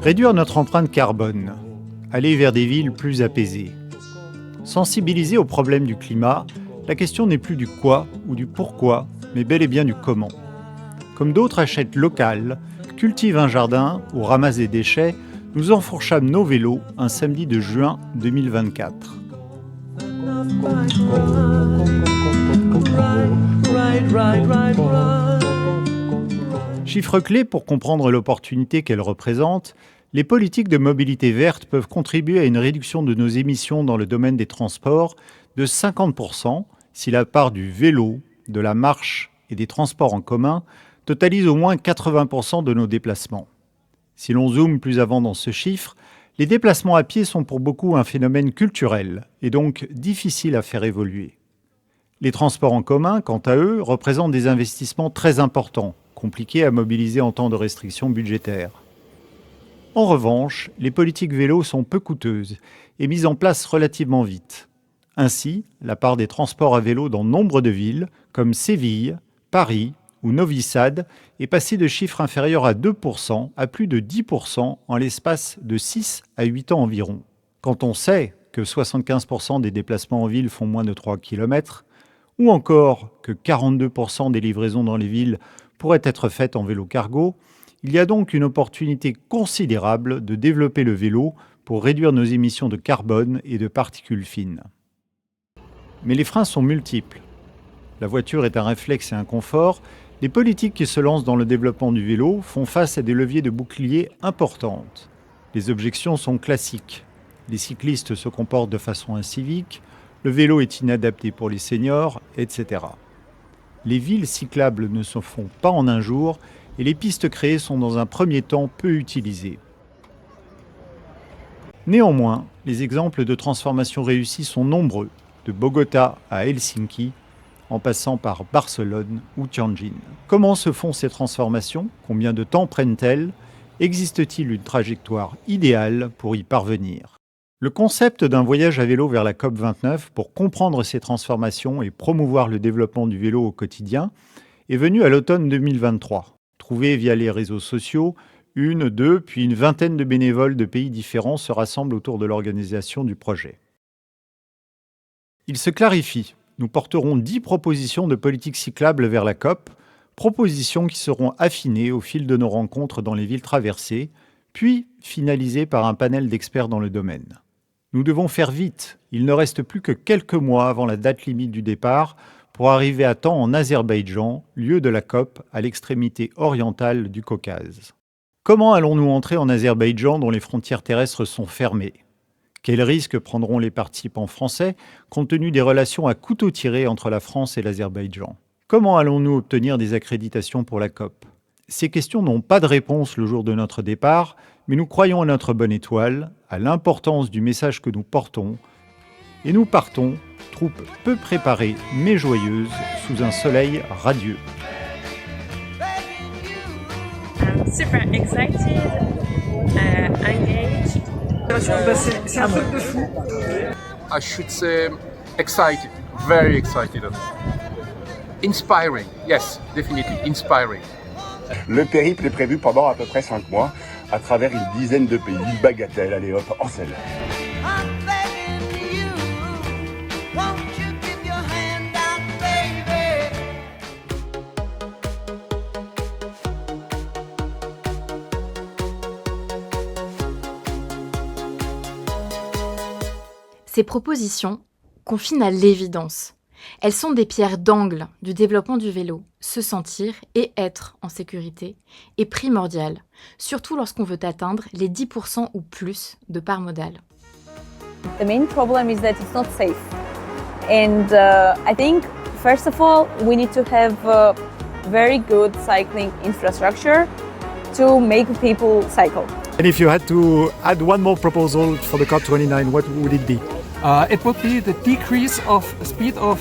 Réduire notre empreinte carbone, aller vers des villes plus apaisées. Sensibiliser aux problèmes du climat, la question n'est plus du quoi ou du pourquoi, mais bel et bien du comment. Comme d'autres achètent local, cultivent un jardin ou ramassent des déchets, nous enfourchâmes nos vélos un samedi de juin 2024. Chiffre clé pour comprendre l'opportunité qu'elle représente, les politiques de mobilité verte peuvent contribuer à une réduction de nos émissions dans le domaine des transports de 50% si la part du vélo, de la marche et des transports en commun totalise au moins 80% de nos déplacements. Si l'on zoome plus avant dans ce chiffre, les déplacements à pied sont pour beaucoup un phénomène culturel et donc difficile à faire évoluer. Les transports en commun, quant à eux, représentent des investissements très importants, compliqués à mobiliser en temps de restrictions budgétaires. En revanche, les politiques vélo sont peu coûteuses et mises en place relativement vite. Ainsi, la part des transports à vélo dans nombre de villes, comme Séville, Paris ou Novi Sad, est passée de chiffres inférieurs à 2% à plus de 10% en l'espace de 6 à 8 ans environ. Quand on sait que 75% des déplacements en ville font moins de 3 km, ou encore que 42% des livraisons dans les villes pourraient être faites en vélo cargo, il y a donc une opportunité considérable de développer le vélo pour réduire nos émissions de carbone et de particules fines. Mais les freins sont multiples. La voiture est un réflexe et un confort. Les politiques qui se lancent dans le développement du vélo font face à des leviers de bouclier importantes. Les objections sont classiques. Les cyclistes se comportent de façon incivique, le vélo est inadapté pour les seniors, etc. Les villes cyclables ne se font pas en un jour et les pistes créées sont dans un premier temps peu utilisées. Néanmoins, les exemples de transformation réussie sont nombreux, de Bogota à Helsinki, en passant par Barcelone ou Tianjin. Comment se font ces transformations? Combien de temps prennent-elles? Existe-t-il une trajectoire idéale pour y parvenir? Le concept d'un voyage à vélo vers la COP29 pour comprendre ces transformations et promouvoir le développement du vélo au quotidien est venu à l'automne 2023. Trouvé via les réseaux sociaux, 1, 2, puis une vingtaine de bénévoles de pays différents se rassemblent autour de l'organisation du projet. Il se clarifie. Nous porterons 10 propositions de politique cyclable vers la COP, propositions qui seront affinées au fil de nos rencontres dans les villes traversées, puis finalisées par un panel d'experts dans le domaine. Nous devons faire vite. Il ne reste plus que quelques mois avant la date limite du départ pour arriver à temps en Azerbaïdjan, lieu de la COP à l'extrémité orientale du Caucase. Comment allons-nous entrer en Azerbaïdjan dont les frontières terrestres sont fermées? Quels risques prendront les participants français compte tenu des relations à couteau tiré entre la France et l'Azerbaïdjan? Comment allons-nous obtenir des accréditations pour la COP? Ces questions n'ont pas de réponse le jour de notre départ, mais nous croyons à notre bonne étoile, à l'importance du message que nous portons, et nous partons, troupe peu préparée mais joyeuse, sous un soleil radieux. I'm super excited, engaged. C'est un truc de fou. I should say excited, very excited. Inspiring, yes, definitely, inspiring. Le périple est prévu pendant à peu près 5 mois, à travers une dizaine de pays. Bagatelle, allez hop, en selle. Ces propositions confinent à l'évidence. Elles sont des pierres d'angle du développement du vélo. Se sentir et être en sécurité est primordial, surtout lorsqu'on veut atteindre les 10% ou plus de part modale. The main problem is that it's not safe. And I think, first of all, we need to have a very good cycling infrastructure to make people cycle. And if you had to add one more proposal for the COP29, what would it be? It would be the decrease of speed of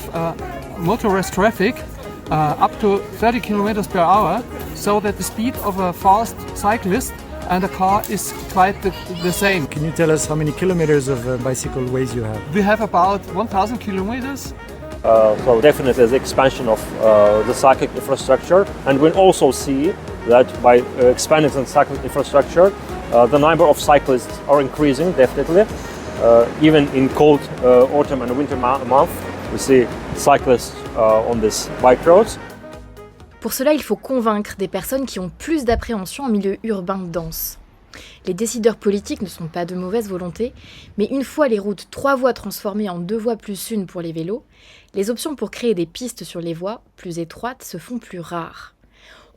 motorized traffic up to 30 kilometers per hour, so that the speed of a fast cyclist and a car is quite the same. Can you tell us how many kilometers of bicycle ways you have? We have about 1,000 kilometers. So definitely the expansion of the cycling infrastructure, and we'll also see that by expanding the cycling infrastructure, The number of cyclists are increasing definitely. Even in cold autumn and winter months, we see cyclists on these bike roads. Pour cela, il faut convaincre des personnes qui ont plus d'appréhension en milieu urbain dense. Les décideurs politiques ne sont pas de mauvaise volonté, mais une fois les routes 3 voies transformées en 2 voies plus une pour les vélos, les options pour créer des pistes sur les voies plus étroites se font plus rares.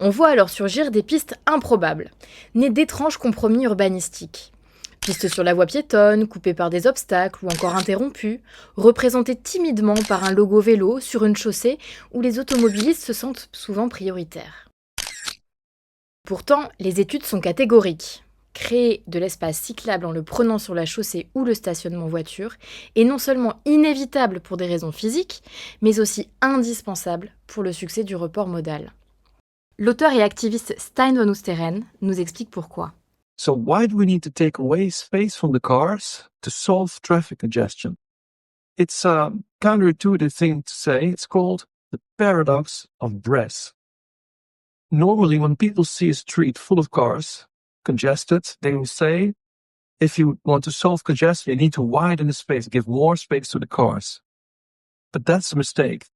On voit alors surgir des pistes improbables, nées d'étranges compromis urbanistiques. Pistes sur la voie piétonne, coupées par des obstacles ou encore interrompues, représentées timidement par un logo vélo sur une chaussée où les automobilistes se sentent souvent prioritaires. Pourtant, les études sont catégoriques. Créer de l'espace cyclable en le prenant sur la chaussée ou le stationnement voiture est non seulement inévitable pour des raisons physiques, mais aussi indispensable pour le succès du report modal. L'auteur et activiste Stijn van Oosteren nous explique pourquoi. So why do we need to take away space from the cars to solve traffic congestion? It's a counterintuitive thing to say. It's called the paradox of Brest. Normally, when people see a street full of cars, congested, they will say, if you want to solve congestion, you need to widen the space, give more space to the cars. But that's a mistake,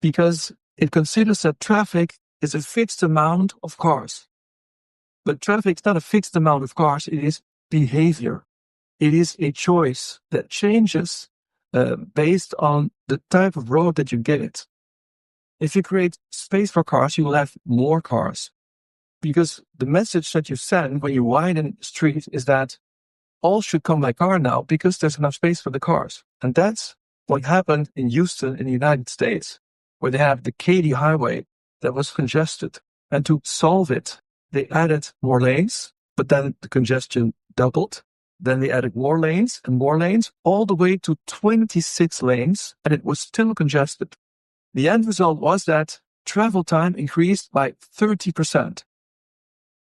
because it considers that traffic is a fixed amount of cars. But traffic is not a fixed amount of cars, it is behavior. It is a choice that changes based on the type of road that you get it. If you create space for cars, you will have more cars. Because the message that you send when you widen the street is that all should come by car now because there's enough space for the cars. And that's what happened in Houston in the United States, where they have the Katy Highway that was congested. And to solve it, they added more lanes, but then the congestion doubled. Then they added more lanes, all the way to 26 lanes, and it was still congested. The end result was that travel time increased by 30%.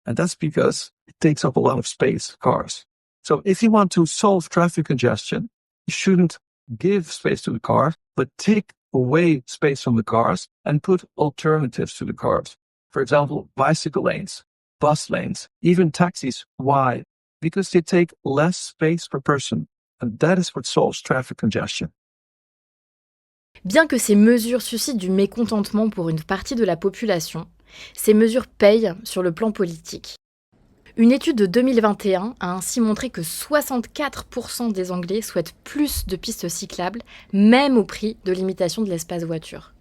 And that's because it takes up a lot of space, cars. So if you want to solve traffic congestion, you shouldn't give space to the car, but take away space from the cars and put alternatives to the cars. For example, bicycle lanes, bus lanes, even taxis. Why? Because they take less space per person. And that is what solves traffic congestion. Bien que ces mesures suscitent du mécontentement pour une partie de la population, ces mesures payent sur le plan politique. Une étude de 2021 a ainsi montré que 64% des Anglais souhaitent plus de pistes cyclables, même au prix de l'imitation de l'espace voiture.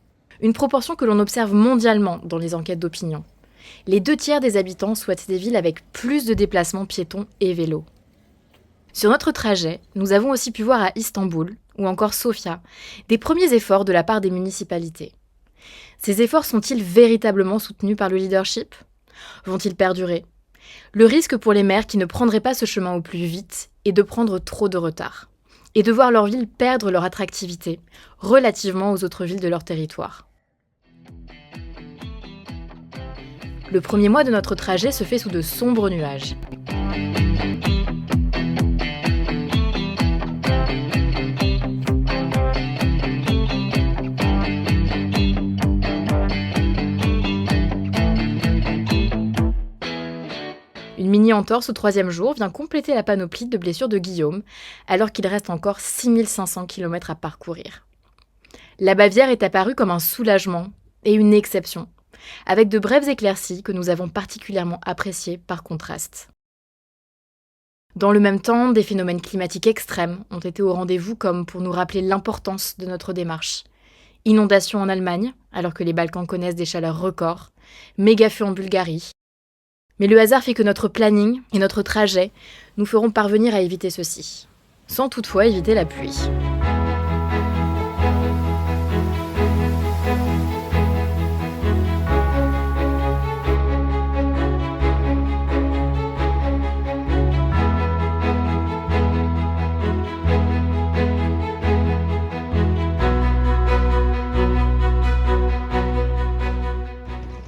Une proportion que l'on observe mondialement dans les enquêtes d'opinion. Les 2/3 des habitants souhaitent des villes avec plus de déplacements piétons et vélos. Sur notre trajet, nous avons aussi pu voir à Istanbul, ou encore Sofia, des premiers efforts de la part des municipalités. Ces efforts sont-ils véritablement soutenus par le leadership ? Vont-ils perdurer ? Le risque pour les maires qui ne prendraient pas ce chemin au plus vite est de prendre trop de retard, et de voir leur ville perdre leur attractivité relativement aux autres villes de leur territoire. Le premier mois de notre trajet se fait sous de sombres nuages. Une mini-entorse au 3e jour vient compléter la panoplie de blessures de Guillaume, alors qu'il reste encore 6500 km à parcourir. La Bavière est apparue comme un soulagement et une exception, avec de brèves éclaircies que nous avons particulièrement appréciées par contraste. Dans le même temps, des phénomènes climatiques extrêmes ont été au rendez-vous comme pour nous rappeler l'importance de notre démarche. Inondations en Allemagne, alors que les Balkans connaissent des chaleurs records, méga-feux en Bulgarie. Mais le hasard fait que notre planning et notre trajet nous feront parvenir à éviter ceci, sans toutefois éviter la pluie.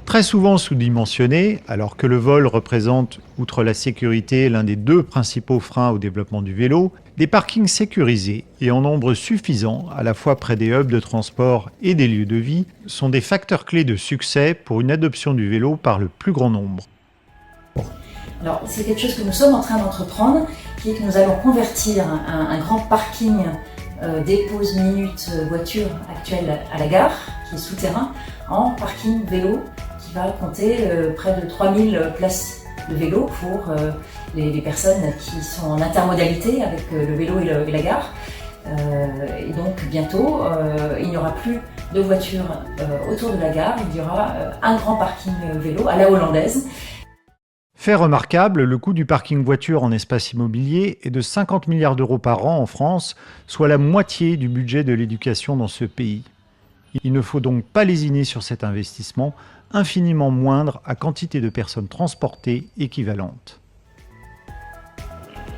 Très souvent sous-dimensionné, alors que le vol représente, outre la sécurité, l'un des 2 principaux freins au développement du vélo, des parkings sécurisés et en nombre suffisant, à la fois près des hubs de transport et des lieux de vie, sont des facteurs clés de succès pour une adoption du vélo par le plus grand nombre. Alors, c'est quelque chose que nous sommes en train d'entreprendre, qui est que nous allons convertir un grand parking dépose minutes voiture actuel à la gare, qui est souterrain, en parking vélo qui va compter près de 3000 places de vélo pour les personnes qui sont en intermodalité avec le vélo et la gare. Et donc bientôt, il n'y aura plus de voitures autour de la gare, il y aura un grand parking vélo à la hollandaise. Fait remarquable, le coût du parking voiture en espace immobilier est de 50 milliards d'euros par an en France, soit la moitié du budget de l'éducation dans ce pays. Il ne faut donc pas lésiner sur cet investissement, infiniment moindre à quantité de personnes transportées équivalentes.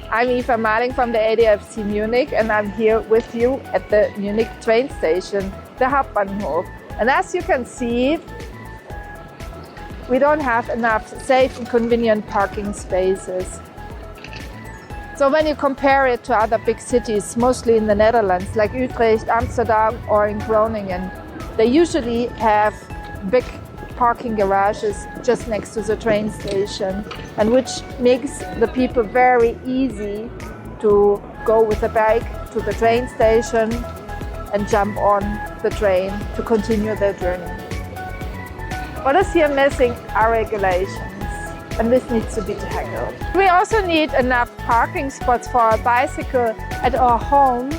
I'm Eva Marling from the ADFC Munich and I'm here with you at the Munich train station, the Hauptbahnhof. And as you can see, we don't have enough safe and convenient parking spaces. So when you compare it to other big cities, mostly in the Netherlands, like Utrecht, Amsterdam or in Groningen, they usually have big parking garages just next to the train station, and which makes the people very easy to go with a bike to the train station and jump on the train to continue their journey. What is here missing are regulations, and this needs to be tackled. We also need enough parking spots for our bicycle at our homes,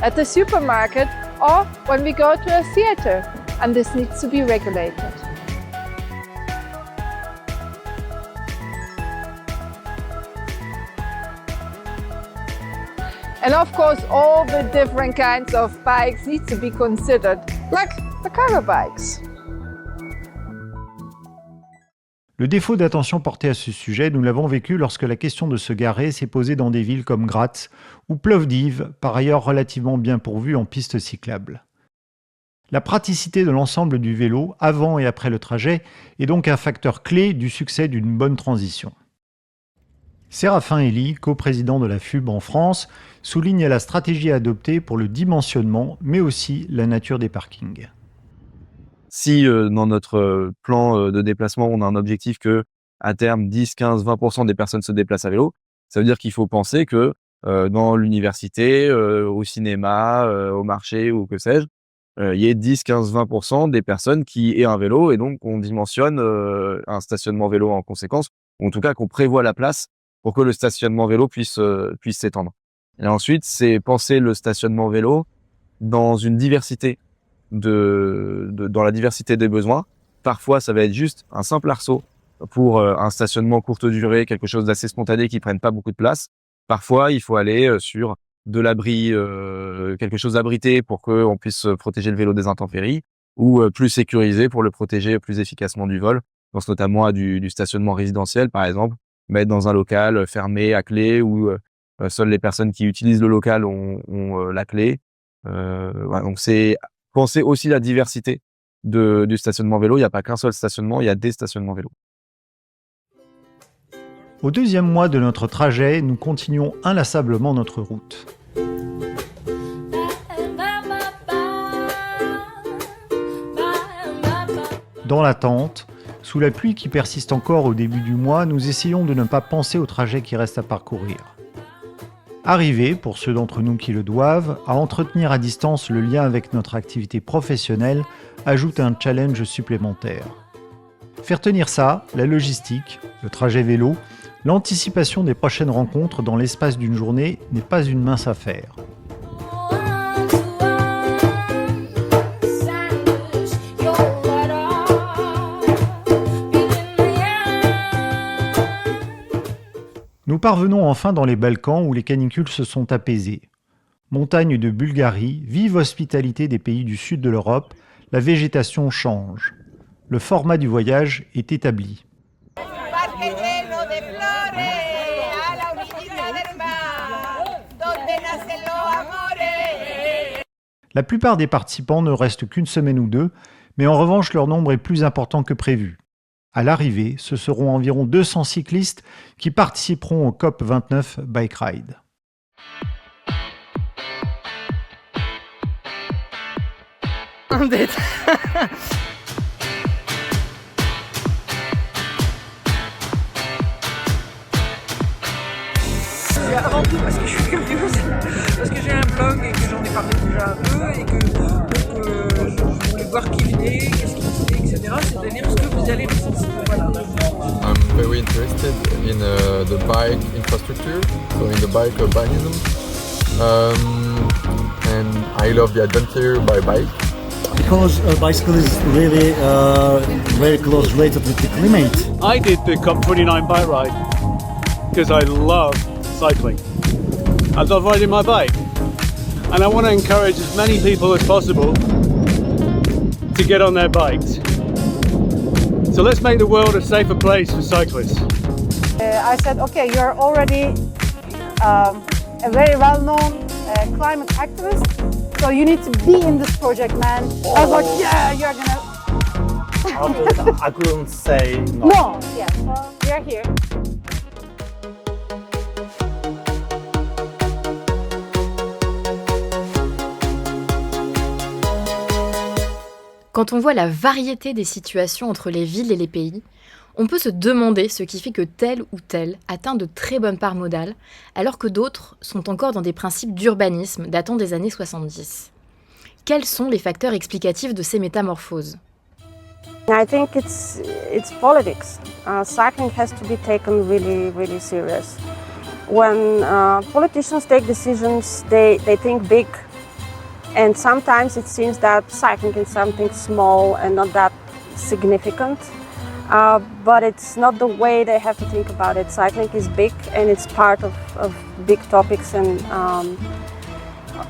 at the supermarket, or when we go to a theater, and this needs to be regulated. And of course, all the different kinds of bikes need to be considered, like the cargo bikes. Le défaut d'attention porté à ce sujet, nous l'avons vécu lorsque la question de se garer s'est posée dans des villes comme Graz ou Plovdiv, par ailleurs relativement bien pourvues en pistes cyclables. La praticité de l'ensemble du vélo, avant et après le trajet, est donc un facteur clé du succès d'une bonne transition. Séraphin Elie, coprésident de la FUB en France, souligne la stratégie adoptée pour le dimensionnement, mais aussi la nature des parkings. Si dans notre plan de déplacement, on a un objectif que à terme 10, 15, 20% des personnes se déplacent à vélo, ça veut dire qu'il faut penser que dans l'université, au cinéma, au marché ou que sais-je, il y ait 10, 15, 20% des personnes qui aient un vélo et donc on dimensionne un stationnement vélo en conséquence, ou en tout cas qu'on prévoit la place pour que le stationnement vélo puisse s'étendre. Et ensuite, c'est penser le stationnement vélo dans une diversité dans la diversité des besoins. Parfois, ça va être juste un simple arceau pour un stationnement courte durée, quelque chose d'assez spontané qui prenne pas beaucoup de place. Parfois, il faut aller sur de l'abri, quelque chose d'abrité pour qu'on puisse protéger le vélo des intempéries, ou plus sécurisé pour le protéger plus efficacement du vol. Je pense notamment à du stationnement résidentiel, par exemple, mettre dans un local fermé à clé où seules les personnes qui utilisent le local ont la clé. Voilà, donc c'est penser aussi la diversité du stationnement vélo. Il n'y a pas qu'un seul stationnement, il y a des stationnements vélo. Au deuxième mois de notre trajet, nous continuons inlassablement notre route. Dans l'attente, sous la pluie qui persiste encore au début du mois, nous essayons de ne pas penser au trajet qui reste à parcourir. Arriver, pour ceux d'entre nous qui le doivent, à entretenir à distance le lien avec notre activité professionnelle ajoute un challenge supplémentaire. Faire tenir ça, la logistique, le trajet vélo, l'anticipation des prochaines rencontres dans l'espace d'une journée n'est pas une mince affaire. Nous parvenons enfin dans les Balkans où les canicules se sont apaisées. Montagne de Bulgarie, vive hospitalité des pays du sud de l'Europe, la végétation change. Le format du voyage est établi. La plupart des participants ne restent qu'une semaine ou deux, mais en revanche leur nombre est plus important que prévu. À l'arrivée, ce seront environ 200 cyclistes qui participeront au COP29 Bike Ride. avant tout parce que je suis curieuse, parce que j'ai un blog et que j'en ai parlé déjà un peu et que je voulais voir qui venait, qu'est-ce qu'il faisait, etc. C'est-à-dire ce que vous allez recenser. Voilà. I'm very interested in the bike infrastructure, so in the bike urbanism, and I love the adventure by bike. Because bicycle is really very close related with the climate. I did the COP29 bike ride because I love cycling. I love riding my bike, and I want to encourage as many people as possible to get on their bikes. So let's make the world a safer place for cyclists. I said, okay, you're already a very well-known climate activist, so you need to be in this project, man. I was like, yeah, you're gonna... I couldn't say no. No, yeah, well, you're here. Quand on voit la variété des situations entre les villes et les pays, on peut se demander ce qui fait que tel ou tel atteint de très bonnes parts modales, alors que d'autres sont encore dans des principes d'urbanisme datant des années 70. Quels sont les facteurs explicatifs de ces métamorphoses ? I think it's politics. Cycling has to be taken really serious. When politicians take decisions, they think big. And sometimes it seems that cycling is something small and not that significant. But it's not the way they have to think about it. Cycling is big and it's part of big topics, and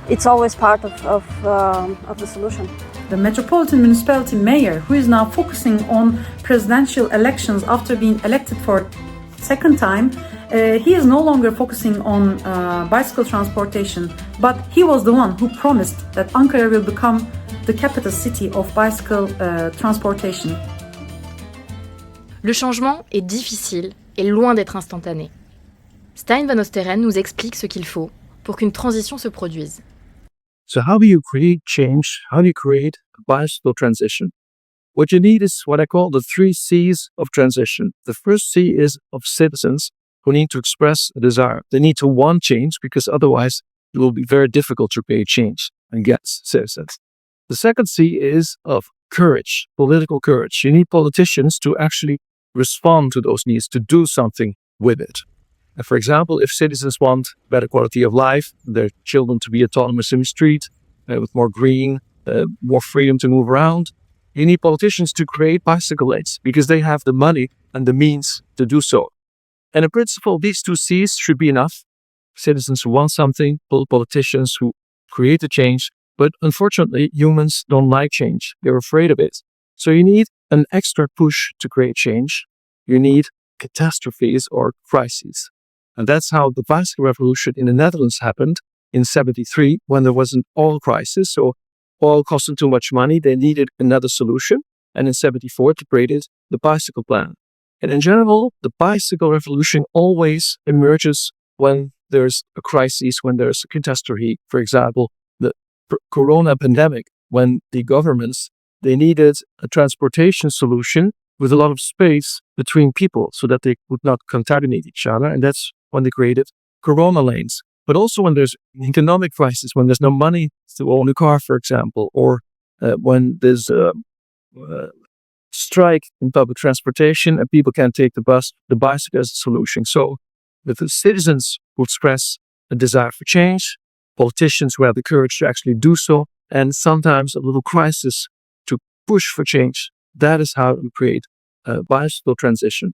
it's always part of the solution. The Metropolitan Municipality Mayor, who is now focusing on presidential elections after being elected for second time, he is no longer focusing on bicycle transportation, but he was the one who promised that Ankara will become the capital city of bicycle transportation. Le changement est difficile et loin d'être instantané. Stijn van Oosteren nous explique ce qu'il faut pour qu'une transition se produise. So how do you create change? How do you create a bicycle transition? What you need is what I call the 3 C's of transition. The first C is of citizens who need to express a desire. They need to want change because otherwise it will be very difficult to create change and get citizens. The second C is of courage, political courage. You need politicians to actually respond to those needs, to do something with it. And for example, if citizens want better quality of life, their children to be autonomous in the street, with more green, more freedom to move around, you need politicians to create bicycle lanes because they have the money and the means to do so. And in principle, these 2 C's should be enough. Citizens who want something, politicians who create the change. But unfortunately, humans don't like change. They're afraid of it. So you need an extra push to create change. You need catastrophes or crises. And that's how the bicycle revolution in the Netherlands happened in 73 when there was an oil crisis. So oil costed too much money. They needed another solution. And in 74, they created the bicycle plan. And in general, the bicycle revolution always emerges when there's a crisis, when there's a catastrophe. For example, the corona pandemic, when the governments, they needed a transportation solution with a lot of space between people so that they would not contaminate each other. And that's when they created corona lanes. But also when there's an economic crisis, when there's no money to own a car, for example, or when there's strike in public transportation and people can't take the bus, the bicycle as a solution. So with the citizens who express a desire for change, politicians who have the courage to actually do so, and sometimes a little crisis to push for change, that is how we create a bicycle transition.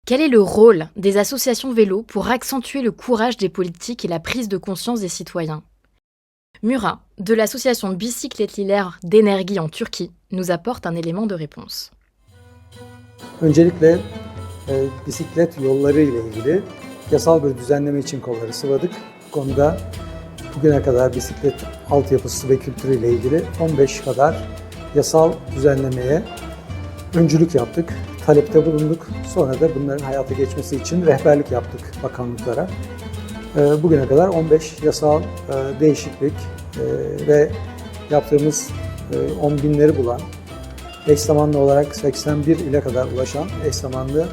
Quel est le rôle des associations vélo pour accentuer le courage des politiques et la prise de conscience des citoyens ? Murat, de l'association Bisikletliler d'Energi en Turquie, nous apporte un élément de réponse. Öncelikle bisiklet yolları ile ilgili yasal bir düzenleme için kolları sıvadık. Bu konuda bugüne kadar bisiklet altyapısı ve kültürü ile ilgili 15 kadar yasal düzenlemeye öncülük yaptık. Talepte bulunduk. Sonra da bunların hayata geçmesi için rehberlik yaptık bakanlıklara. Bugüne kadar 15 yasal değişiklik ve yaptığımız 10 binleri bulan, eş zamanlı olarak 81 ile kadar ulaşan eş zamanlı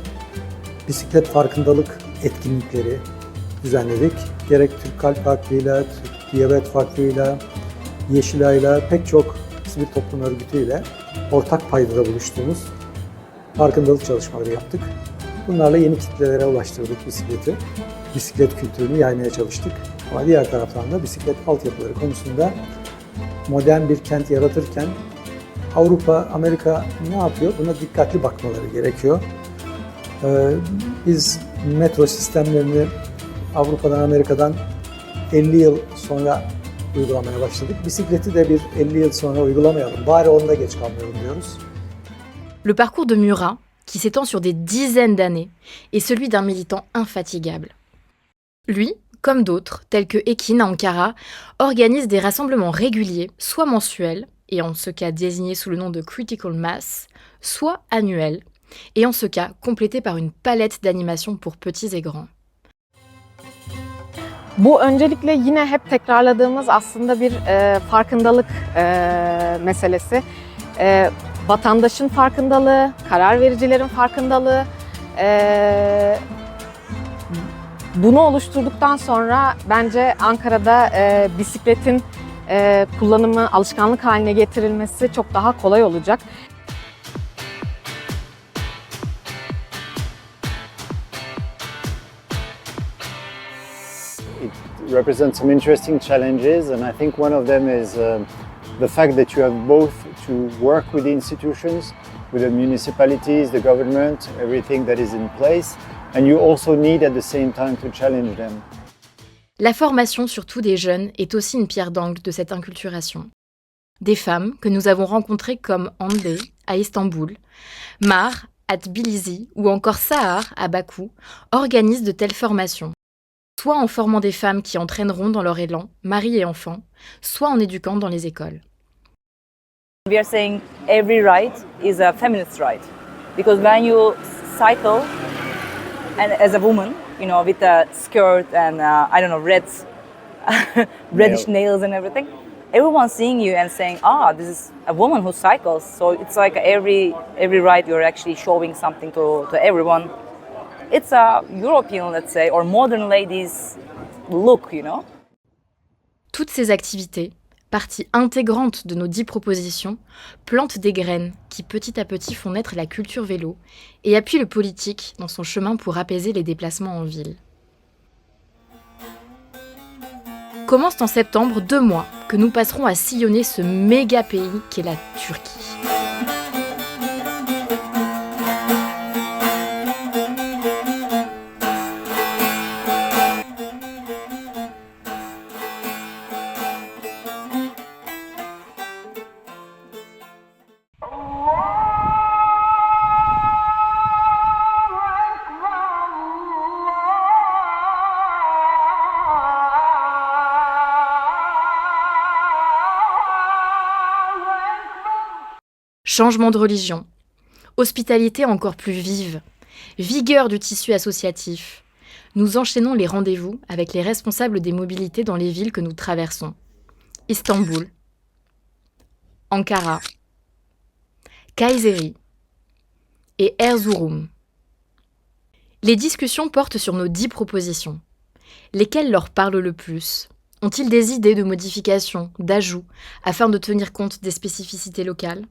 bisiklet farkındalık etkinlikleri, düzenledik. Gerek Türk Kalp Vakfı'yla, Türk Diyabet Vakfı'yla, Yeşilay'la, pek çok sivil toplum örgütüyle ortak paydada buluştuğumuz farkındalık çalışmaları yaptık. Bunlarla yeni kitlelere ulaştırdık bisikleti. Bisiklet kültürünü yaymaya çalıştık. Ama diğer taraftan da bisiklet altyapıları konusunda modern bir kent yaratırken Avrupa, Amerika ne yapıyor? Buna dikkatli bakmaları gerekiyor. Biz metro sistemlerini Avrupa'dan, Amerika'dan 50 yıl sonra uygulamaya başladık. Bisikleti de bir 50 yıl sonra uygulamayalım. Bari onda geç kalmayalım diyoruz. Le parcours de Murat, qui s'étend sur des dizaines d'années, est celui d'un militant infatigable. Lui, comme d'autres, tels que Ekin à Ankara, organise des rassemblements réguliers, soit mensuels, et en ce cas désignés sous le nom de Critical Mass, soit annuels, et en ce cas complétés par une palette d'animations pour petits et grands. Bu öncelikle yine hep tekrarladığımız aslında bir farkındalık meselesi. Vatandaşın farkındalığı, karar vericilerin farkındalığı. Bunu oluşturduktan sonra bence Ankara'da bisikletin kullanımı alışkanlık haline getirilmesi çok daha kolay olacak. It represents some interesting challenges, and I think one of them is the fact that you have both to work with the institutions, with the municipalities, the government, everything that is in place, and you also need at the same time to challenge them. La formation, surtout des jeunes, est aussi une pierre d'angle de cette inculturation. Des femmes que nous avons rencontrées comme Hande à Istanbul, Mar à Tbilissi ou encore Sahar à Bakou organisent de telles formations, soit en formant des femmes qui entraîneront dans leur élan mari et enfants, soit en éduquant dans les écoles. We are saying every right is a feminist right, because when you cycle, and as a woman, you know, with a skirt and I don't know, reddish nails and everything, everyone's seeing you and saying, this is a woman who cycles. So it's like every right you're actually showing something to everyone. It's a European, let's say, or modern ladies look, you know. Toutes ces activités, partie intégrante de nos 10 propositions, plantent des graines qui petit à petit font naître la culture vélo et appuient le politique dans son chemin pour apaiser les déplacements en ville. Commencent en septembre 2 mois que nous passerons à sillonner ce méga pays qu'est la Turquie. Changement de religion, hospitalité encore plus vive, vigueur du tissu associatif. Nous enchaînons les rendez-vous avec les responsables des mobilités dans les villes que nous traversons. Istanbul, Ankara, Kayseri et Erzurum. Les discussions portent sur nos 10 propositions. Lesquelles leur parlent le plus ? Ont-ils des idées de modifications, d'ajouts, afin de tenir compte des spécificités locales ?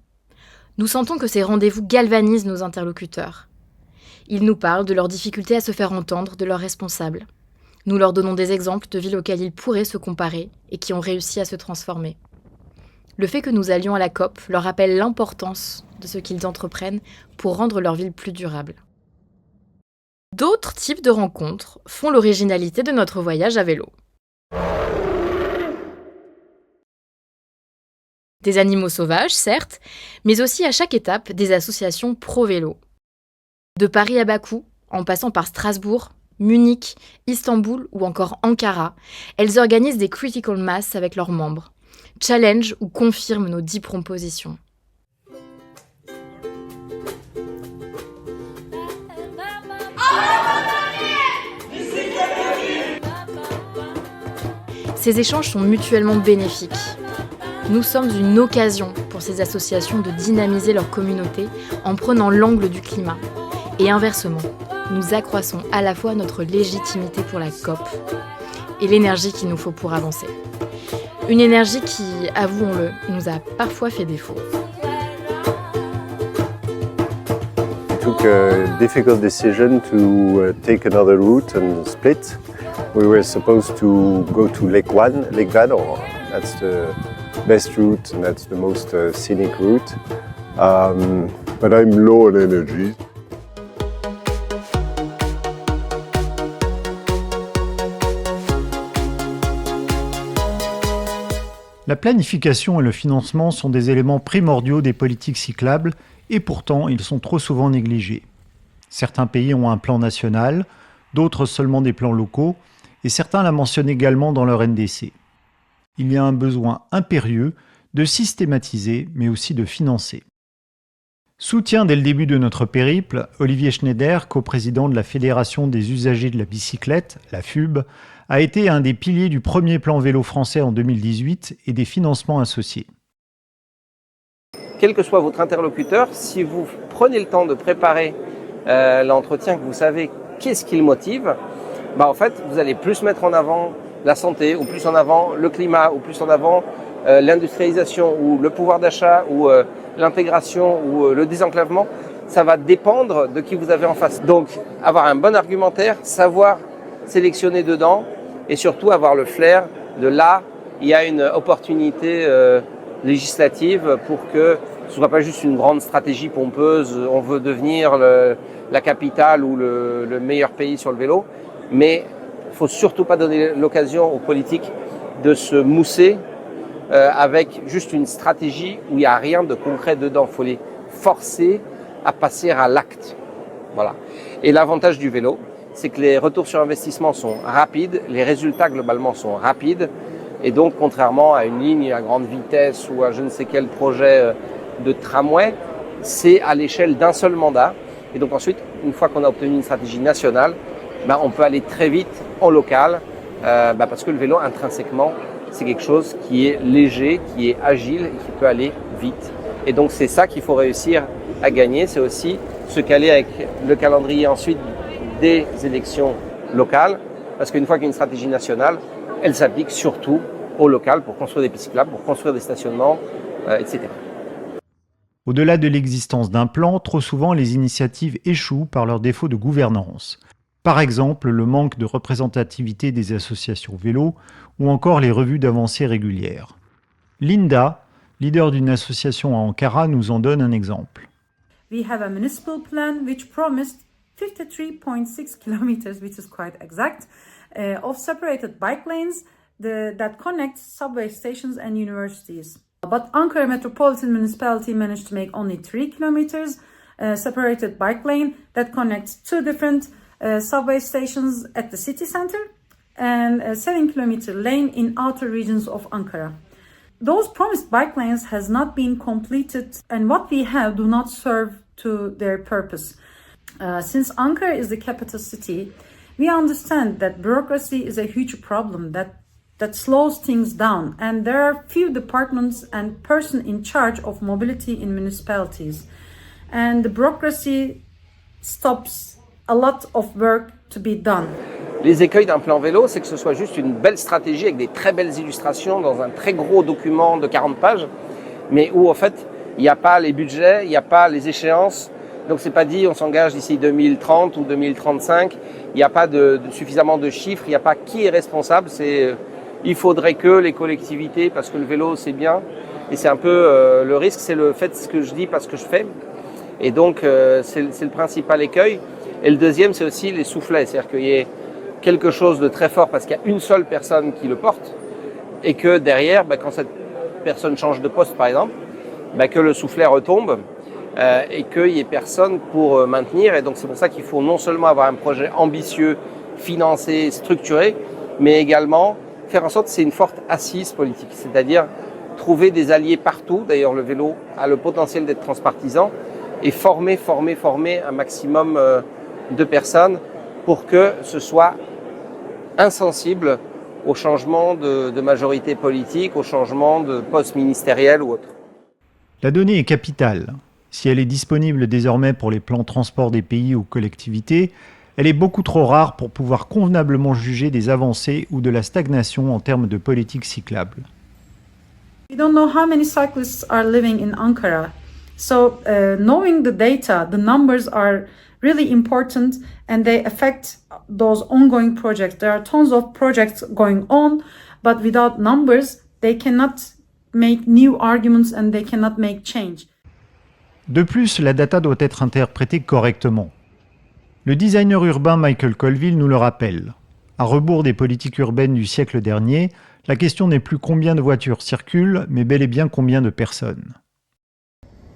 Nous sentons que ces rendez-vous galvanisent nos interlocuteurs. Ils nous parlent de leurs difficultés à se faire entendre de leurs responsables. Nous leur donnons des exemples de villes auxquelles ils pourraient se comparer et qui ont réussi à se transformer. Le fait que nous allions à la COP leur rappelle l'importance de ce qu'ils entreprennent pour rendre leur ville plus durable. D'autres types de rencontres font l'originalité de notre voyage à vélo. Des animaux sauvages, certes, mais aussi à chaque étape des associations pro-vélo. De Paris à Bakou, en passant par Strasbourg, Munich, Istanbul ou encore Ankara, elles organisent des critical mass avec leurs membres, challenge ou confirment nos 10 propositions. Ces échanges sont mutuellement bénéfiques. Nous sommes une occasion pour ces associations de dynamiser leur communauté en prenant l'angle du climat, et inversement. nous accroissons à la fois notre légitimité pour la COP et l'énergie qu'il nous faut pour avancer. Une énergie qui, avouons-le, nous a parfois fait défaut. We took a difficult decision to take another route and split. We were supposed to go to Lake Vador. That's the best route and that's the most scenic route. But I'm low on energy. La planification et le financement sont des éléments primordiaux des politiques cyclables et pourtant ils sont trop souvent négligés. Certains pays ont un plan national, d'autres seulement des plans locaux et certains la mentionnent également dans leur NDC. Il y a un besoin impérieux de systématiser mais aussi de financer. Soutien dès le début de notre périple, Olivier Schneider, coprésident de la Fédération des usagers de la bicyclette, la FUB, a été un des piliers du premier plan vélo français en 2018 et des financements associés. Quel que soit votre interlocuteur, si vous prenez le temps de préparer l'entretien, que vous savez qu'est-ce qui le motive, en fait, vous allez plus mettre en avant la santé, ou plus en avant le climat, ou plus en avant l'industrialisation, ou le pouvoir d'achat, ou l'intégration, ou le désenclavement. Ça va dépendre de qui vous avez en face. Donc, avoir un bon argumentaire, savoir sélectionner dedans, et surtout avoir le flair de là, il y a une opportunité législative pour que ce ne soit pas juste une grande stratégie pompeuse, on veut devenir la capitale ou le meilleur pays sur le vélo, mais il ne faut surtout pas donner l'occasion aux politiques de se mousser avec juste une stratégie où il n'y a rien de concret dedans. Il faut les forcer à passer à l'acte. Voilà. Et l'avantage du vélo, c'est que les retours sur investissement sont rapides, les résultats globalement sont rapides, et donc contrairement à une ligne à grande vitesse ou à je ne sais quel projet de tramway, c'est à l'échelle d'un seul mandat. Et donc ensuite, une fois qu'on a obtenu une stratégie nationale, on peut aller très vite en local, parce que le vélo intrinsèquement, c'est quelque chose qui est léger, qui est agile et qui peut aller vite. Et donc c'est ça qu'il faut réussir à gagner, c'est aussi se caler avec le calendrier ensuite des élections locales, parce qu'une fois qu'il y a une stratégie nationale, elle s'applique surtout au local pour construire des pistes cyclables, pour construire des stationnements, etc. Au-delà de l'existence d'un plan, trop souvent les initiatives échouent par leur défaut de gouvernance. Par exemple, le manque de représentativité des associations vélo ou encore les revues d'avancées régulières. Linda, leader d'une association à Ankara, nous en donne un exemple. We have a municipal plan which promised 53.6 kilometers, which is quite exact, of separated bike lanes that connect subway stations and universities. But Ankara Metropolitan Municipality managed to make only 3 kilometers separated bike lane that connects 2 different subway stations at the city center and a 7-kilometer lane in outer regions of Ankara. Those promised bike lanes has not been completed, and what we have do not serve to their purpose. Since Ankara is the capital city, we understand that bureaucracy is a huge problem that slows things down, and there are few departments and person in charge of mobility in municipalities. And the bureaucracy stops a lot of work to be done. Les écueils d'un plan vélo, c'est que ce soit juste une belle stratégie avec des très belles illustrations dans un très gros document de 40 pages, mais où en fait, il n'y a pas les budgets, il n'y a pas les échéances. Donc c'est pas dit on s'engage d'ici 2030 ou 2035, il n'y a pas suffisamment de chiffres, il n'y a pas qui est responsable, il faudrait que les collectivités, parce que le vélo c'est bien, et c'est un peu le risque, c'est le fait ce que je dis pas ce que je fais, et donc c'est le principal écueil. Et le deuxième c'est aussi les soufflets, c'est-à-dire qu'il y ait quelque chose de très fort parce qu'il y a une seule personne qui le porte, et que derrière, quand cette personne change de poste par exemple, que le soufflet retombe, et qu'il n'y ait personne pour maintenir. Et donc c'est pour ça qu'il faut non seulement avoir un projet ambitieux, financé, structuré, mais également faire en sorte que c'est une forte assise politique, c'est-à-dire trouver des alliés partout. D'ailleurs le vélo a le potentiel d'être transpartisan, et former un maximum de personnes pour que ce soit insensible au changement de majorité politique, au changement de poste ministériel ou autre. La donnée est capitale. Si elle est disponible désormais pour les plans transport des pays ou collectivités, Elle est beaucoup trop rare pour pouvoir convenablement juger des avancées ou de la stagnation en termes de politique cyclable. We don't know how many cyclists are living in Ankara. So knowing the data, the numbers are really important and they affect those ongoing projects. There are tons of projects going on, but without numbers, they cannot make new arguments and they cannot make change. De plus, la data doit être interprétée correctement. Le designer urbain Michael Colville nous le rappelle. À rebours des politiques urbaines du siècle dernier, la question n'est plus combien de voitures circulent, mais bel et bien combien de personnes.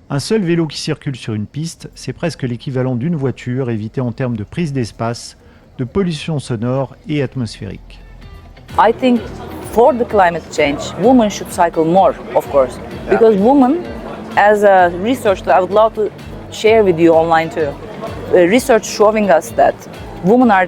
Un seul vélo qui circule sur une piste, c'est presque l'équivalent d'une voiture évitée en termes de prise d'espace, de pollution sonore et atmosphérique. I think for the climate change, women should cycle more, of course, because women, as a research that I would love to share with you online too, research showing us that women are,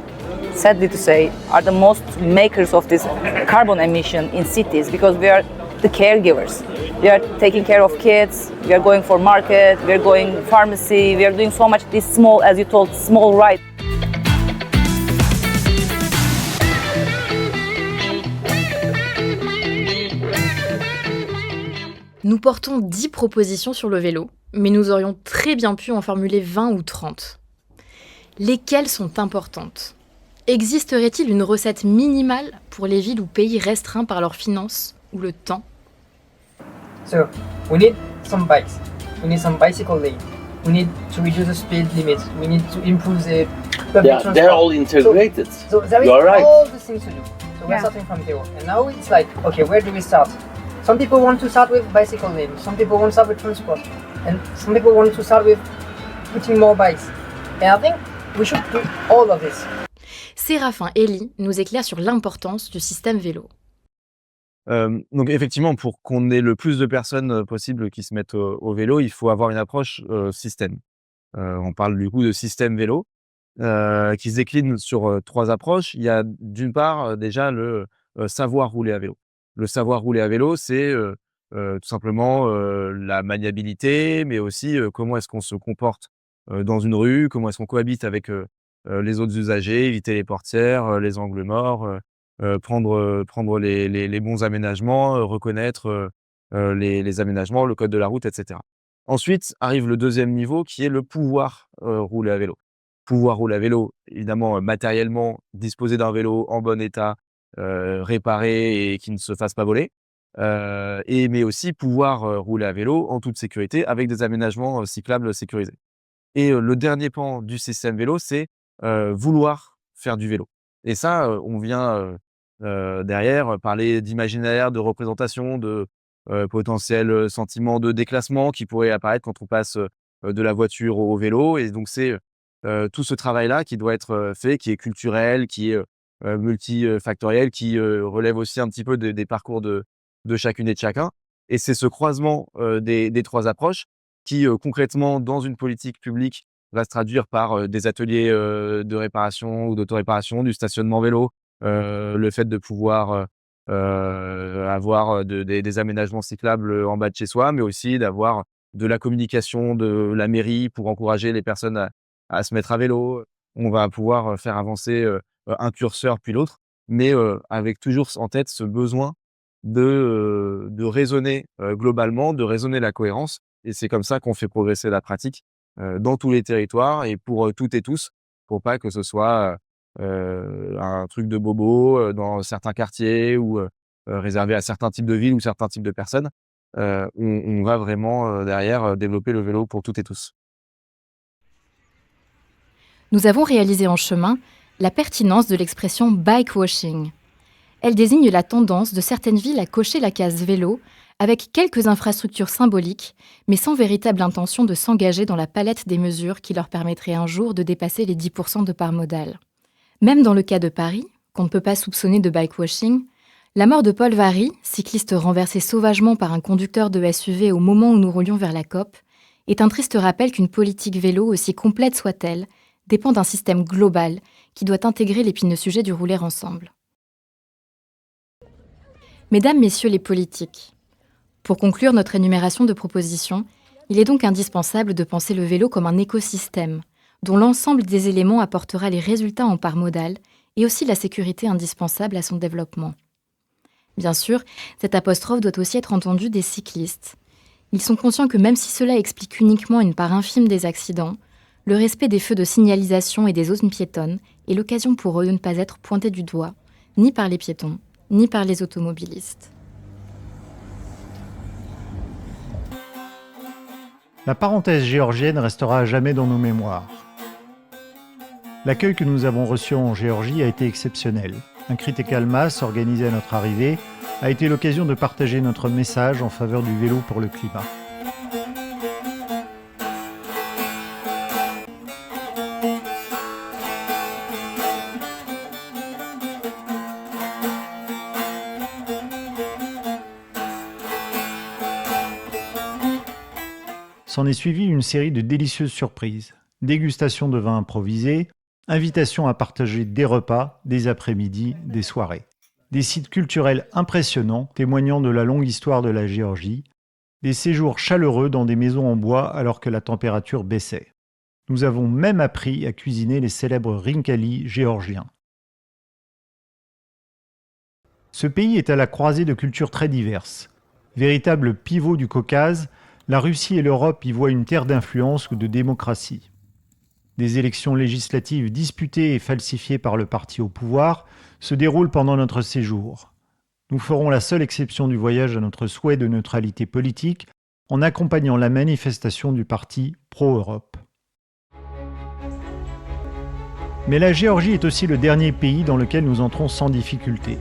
sadly to say, are the most makers of this carbon emission in cities because we are the caregivers. We are taking care of kids, we are going for market, we are going pharmacy, we are doing so much this small, as you told, small right. Nous portons 10 propositions sur le vélo, mais nous aurions très bien pu en formuler 20 ou 30. Lesquelles sont importantes ? Existerait-il une recette minimale pour les villes ou pays restreints par leurs finances ou le temps ? So, we need some bikes, we need some bicycle lane, we need to reduce the speed limit, we need to improve the public transport. They're all integrated. So there is You're right. all the things to do. So we're starting from zero. And now it's like, okay, where do we start? Some people want to start with bicycle lane, some people want to start with transport, and some people want to start with putting more bikes. And I think we should do all of this. Séraphin Elie nous éclaire sur l'importance du système vélo. Donc effectivement, pour qu'on ait le plus de personnes possible qui se mettent au vélo, il faut avoir une approche système. On parle du coup de système vélo qui se décline sur 3 approches. Il y a d'une part déjà le savoir rouler à vélo. Le savoir rouler à vélo, c'est tout simplement la maniabilité, mais aussi comment est-ce qu'on se comporte dans une rue, comment est-ce qu'on cohabite avec les autres usagers, éviter les portières, les angles morts, prendre les bons aménagements, reconnaître les aménagements, le code de la route, etc. Ensuite arrive le deuxième niveau qui est le pouvoir rouler à vélo. Pouvoir rouler à vélo, évidemment matériellement, disposer d'un vélo en bon état, réparé et qui ne se fasse pas voler, mais aussi pouvoir rouler à vélo en toute sécurité avec des aménagements cyclables sécurisés. Et le dernier pan du système vélo, c'est vouloir faire du vélo. Et ça, on vient derrière parler d'imaginaire, de représentation, de potentiel sentiment de déclassement qui pourrait apparaître quand on passe de la voiture au vélo. Et donc, c'est tout ce travail-là qui doit être fait, qui est culturel, qui est multifactoriel, qui relève aussi un petit peu des parcours de chacune et de chacun. Et c'est ce croisement des 3 approches qui, concrètement, dans une politique publique, va se traduire par des ateliers de réparation ou d'autoréparation, du stationnement vélo, le fait de pouvoir avoir des aménagements cyclables en bas de chez soi, mais aussi d'avoir de la communication de la mairie pour encourager les personnes à se mettre à vélo. On va pouvoir faire avancer un curseur puis l'autre, mais avec toujours en tête ce besoin de raisonner globalement, de raisonner la cohérence. Et c'est comme ça qu'on fait progresser la pratique dans tous les territoires et pour toutes et tous, pour pas que ce soit un truc de bobo dans certains quartiers ou réservé à certains types de villes ou certains types de personnes. On va vraiment derrière développer le vélo pour toutes et tous. Nous avons réalisé en chemin la pertinence de l'expression « bike washing ». Elle désigne la tendance de certaines villes à cocher la case vélo avec quelques infrastructures symboliques, mais sans véritable intention de s'engager dans la palette des mesures qui leur permettraient un jour de dépasser les 10% de part modale. Même dans le cas de Paris, qu'on ne peut pas soupçonner de bike washing, la mort de Paul Varry, cycliste renversé sauvagement par un conducteur de SUV au moment où nous roulions vers la COP, est un triste rappel qu'une politique vélo, aussi complète soit-elle, dépend d'un système global qui doit intégrer l'épineux sujet du rouler ensemble. Mesdames, Messieurs les politiques, pour conclure notre énumération de propositions, il est donc indispensable de penser le vélo comme un écosystème, dont l'ensemble des éléments apportera les résultats en part modale et aussi la sécurité indispensable à son développement. Bien sûr, cette apostrophe doit aussi être entendue des cyclistes. Ils sont conscients que même si cela explique uniquement une part infime des accidents, le respect des feux de signalisation et des zones piétonnes est l'occasion pour eux de ne pas être pointés du doigt, ni par les piétons, ni par les automobilistes. La parenthèse géorgienne restera à jamais dans nos mémoires. L'accueil que nous avons reçu en Géorgie a été exceptionnel. Un critical mass organisé à notre arrivée a été l'occasion de partager notre message en faveur du vélo pour le climat. S'en est suivi une série de délicieuses surprises. Dégustation de vins improvisés, invitation à partager des repas, des après-midi, des soirées. Des sites culturels impressionnants témoignant de la longue histoire de la Géorgie. Des séjours chaleureux dans des maisons en bois alors que la température baissait. Nous avons même appris à cuisiner les célèbres rinkali géorgiens. Ce pays est à la croisée de cultures très diverses. Véritable pivot du Caucase, la Russie et l'Europe y voient une terre d'influence ou de démocratie. Des élections législatives disputées et falsifiées par le parti au pouvoir se déroulent pendant notre séjour. Nous ferons la seule exception du voyage à notre souhait de neutralité politique en accompagnant la manifestation du parti pro-Europe. Mais la Géorgie est aussi le dernier pays dans lequel nous entrons sans difficulté.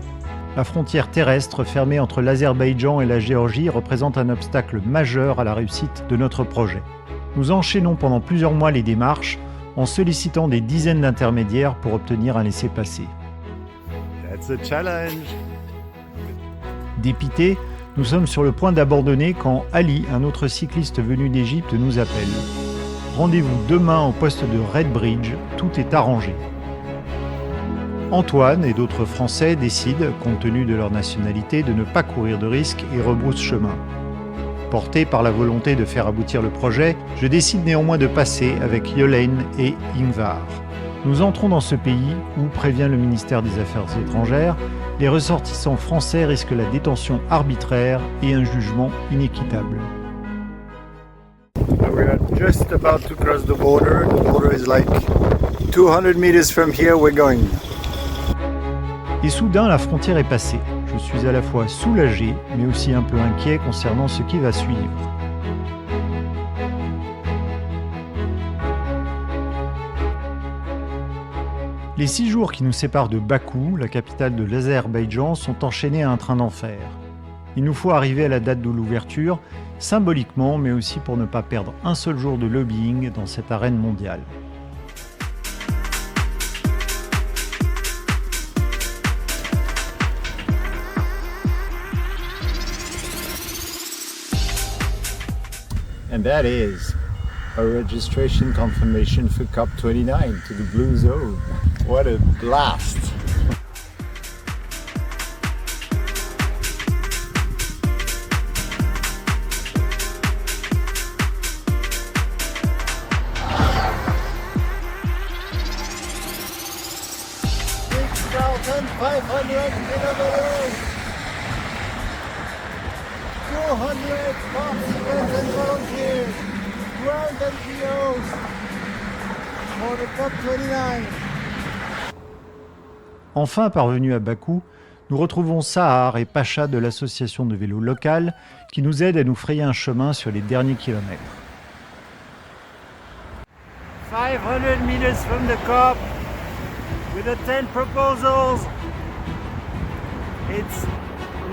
La frontière terrestre fermée entre l'Azerbaïdjan et la Géorgie représente un obstacle majeur à la réussite de notre projet. Nous enchaînons pendant plusieurs mois les démarches en sollicitant des dizaines d'intermédiaires pour obtenir un laissez-passer. That's a challenge. Dépités, nous sommes sur le point d'abandonner quand Ali, un autre cycliste venu d'Égypte, nous appelle. Rendez-vous demain au poste de Red Bridge, tout est arrangé. Antoine et d'autres Français décident, compte tenu de leur nationalité, de ne pas courir de risques et rebroussent chemin. Porté par la volonté de faire aboutir le projet, je décide néanmoins de passer avec Yolaine et Ingvar. Nous entrons dans ce pays où, prévient le ministère des Affaires étrangères, les ressortissants français risquent la détention arbitraire et un jugement inéquitable. We are just about to cross the border. The border is like 200 meters from here we're going. Et soudain, la frontière est passée. Je suis à la fois soulagé, mais aussi un peu inquiet concernant ce qui va suivre. Les 6 jours qui nous séparent de Bakou, la capitale de l'Azerbaïdjan, sont enchaînés à un train d'enfer. Il nous faut arriver à la date de l'ouverture, symboliquement, mais aussi pour ne pas perdre un seul jour de lobbying dans cette arène mondiale. And that is a registration confirmation for COP29 to the Blue Zone. What a blast! Enfin parvenus à Bakou, nous retrouvons Sahar et Pacha de l'association de vélo locale qui nous aident à nous frayer un chemin sur les derniers kilomètres. 500 meters from the COP with the 10 proposals. It's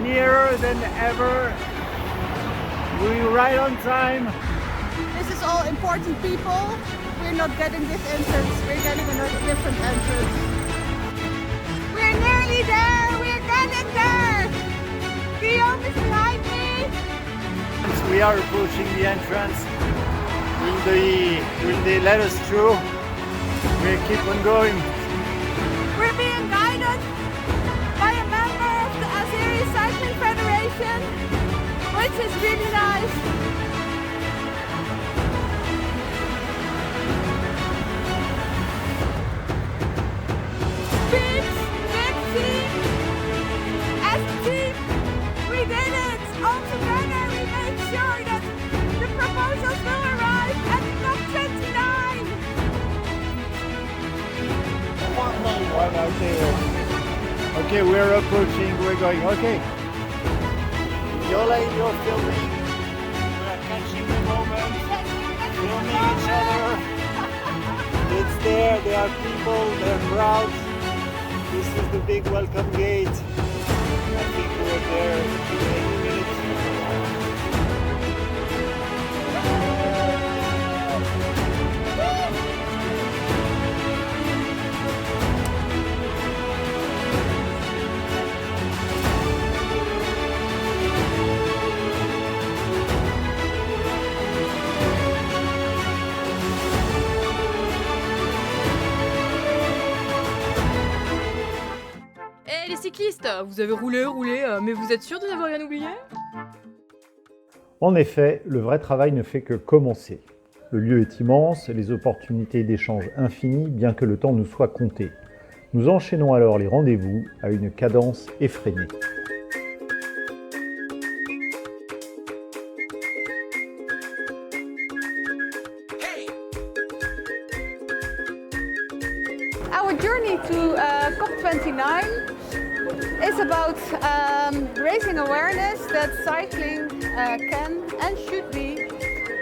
nearer than ever. We ride on time. This is all important people. We're not getting this entrance. We're getting another different entrance. We're nearly there. We're getting there. Guillaume is behind me. We are approaching the entrance. Will they let us through? We keep on going. We're being guided by a member of the Azeri Cycling Federation, which is really nice. Okay, we're approaching, we're going, okay. Yola, you're filming. We're catching the moment. Filming each other. It's there are people, they're proud. This is the big welcome gate. I think we're there in any minute. Les cyclistes, vous avez roulé, mais vous êtes sûr de n'avoir rien oublié? En effet, le vrai travail ne fait que commencer. Le lieu est immense, les opportunités d'échange infinies, bien que le temps nous soit compté. Nous enchaînons alors les rendez-vous à une cadence effrénée. Our journey to COP29 is about raising awareness that cycling can and should be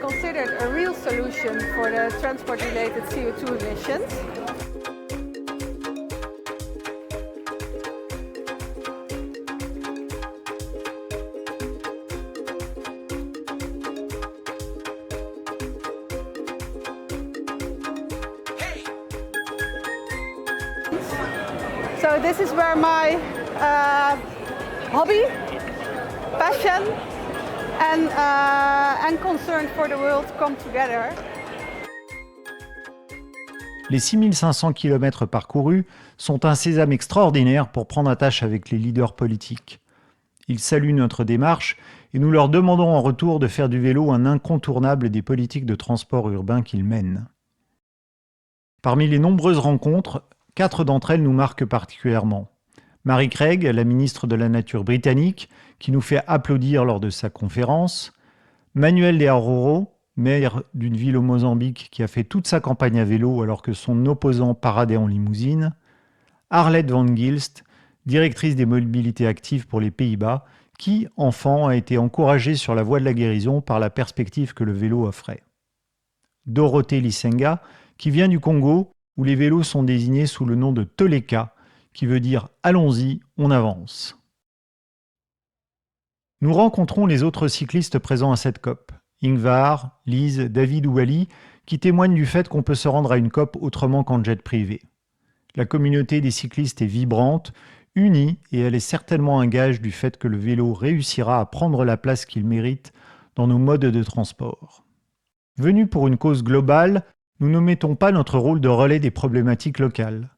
considered a real solution for the transport-related CO2 emissions. So this is where my hobby, passion and concern for the world come together. Les 6500 km parcourus sont un sésame extraordinaire pour prendre attache avec les leaders politiques. Ils saluent notre démarche et nous leur demandons en retour de faire du vélo un incontournable des politiques de transport urbain qu'ils mènent. Parmi les nombreuses rencontres, 4 d'entre elles nous marquent particulièrement. Mary Craig, la ministre de la Nature britannique, qui nous fait applaudir lors de sa conférence. Manuel de Arroyo, maire d'une ville au Mozambique qui a fait toute sa campagne à vélo alors que son opposant paradait en limousine. Arlette van Gilst, directrice des mobilités actives pour les Pays-Bas, qui, enfant, a été encouragée sur la voie de la guérison par la perspective que le vélo offrait. Dorothée Lisenga, qui vient du Congo, où les vélos sont désignés sous le nom de Toleka, qui veut dire « allons-y, on avance ». Nous rencontrons les autres cyclistes présents à cette COP, Ingvar, Lise, David ou Ali, qui témoignent du fait qu'on peut se rendre à une COP autrement qu'en jet privé. La communauté des cyclistes est vibrante, unie, et elle est certainement un gage du fait que le vélo réussira à prendre la place qu'il mérite dans nos modes de transport. Venus pour une cause globale, nous ne mettons pas notre rôle de relais des problématiques locales.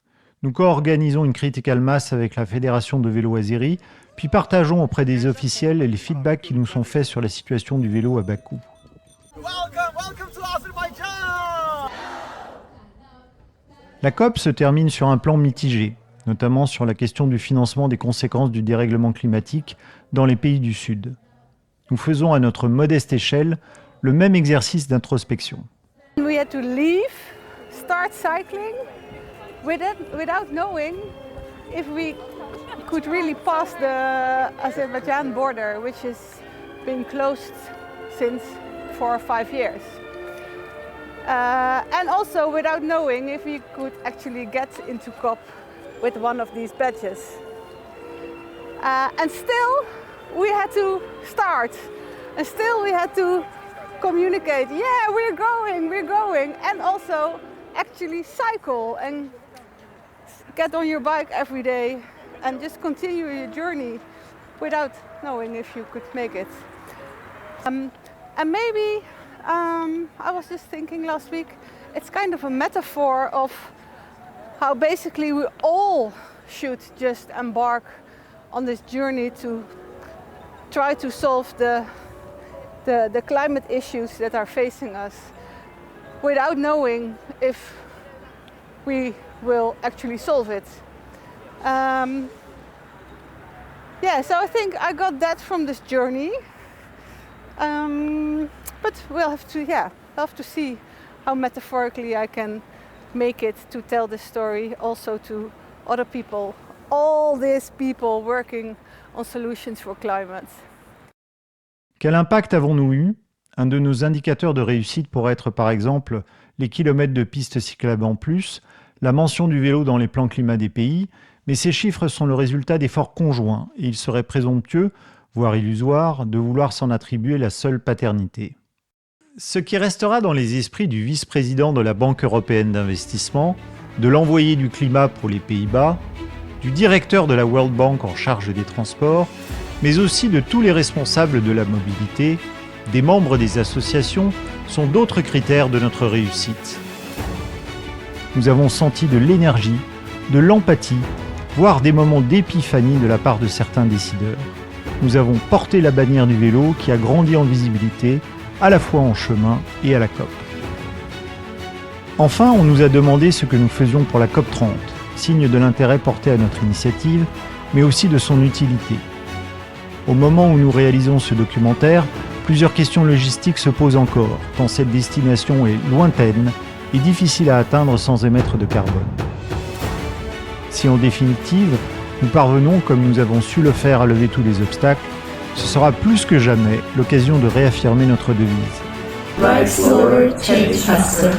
Nous co-organisons une critical mass avec la Fédération de vélo Azeri, puis partageons auprès des officiels les feedbacks qui nous sont faits sur la situation du vélo à Bakou. La COP se termine sur un plan mitigé, notamment sur la question du financement des conséquences du dérèglement climatique dans les pays du Sud. Nous faisons à notre modeste échelle le même exercice d'introspection. We had to leave, start cycling, without knowing if we could really pass the Azerbaijan border, which has been closed since 4 or 5 years. And also without knowing if we could actually get into COP with one of these badges. And still we had to start, and still we had to communicate, yeah, we're going, and also actually cycle and get on your bike every day and just continue your journey without knowing if you could make it. And maybe, I was just thinking last week, it's kind of a metaphor of how basically we all should just embark on this journey to try to solve the climate issues that are facing us without knowing if we will actually solve it. Yeah, so I think I got that from this journey. But we'll have to see how metaphorically I can make it to tell this story also to other people all these people working on solutions for climate. Quel impact avons-nous eu? Un de nos indicateurs de réussite pourrait être par exemple les kilomètres de pistes cyclables en plus, la mention du vélo dans les plans climat des pays, mais ces chiffres sont le résultat d'efforts conjoints et il serait présomptueux, voire illusoire, de vouloir s'en attribuer la seule paternité. Ce qui restera dans les esprits du vice-président de la Banque européenne d'investissement, de l'envoyé du climat pour les Pays-Bas, du directeur de la World Bank en charge des transports, mais aussi de tous les responsables de la mobilité, des membres des associations, sont d'autres critères de notre réussite. Nous avons senti de l'énergie, de l'empathie, voire des moments d'épiphanie de la part de certains décideurs. Nous avons porté la bannière du vélo qui a grandi en visibilité, à la fois en chemin et à la COP. Enfin, on nous a demandé ce que nous faisions pour la COP 30, signe de l'intérêt porté à notre initiative, mais aussi de son utilité. Au moment où nous réalisons ce documentaire, plusieurs questions logistiques se posent encore, tant cette destination est lointaine et difficile à atteindre sans émettre de carbone. Si en définitive, nous parvenons, comme nous avons su le faire, à lever tous les obstacles, ce sera plus que jamais l'occasion de réaffirmer notre devise. Ride slower, change faster.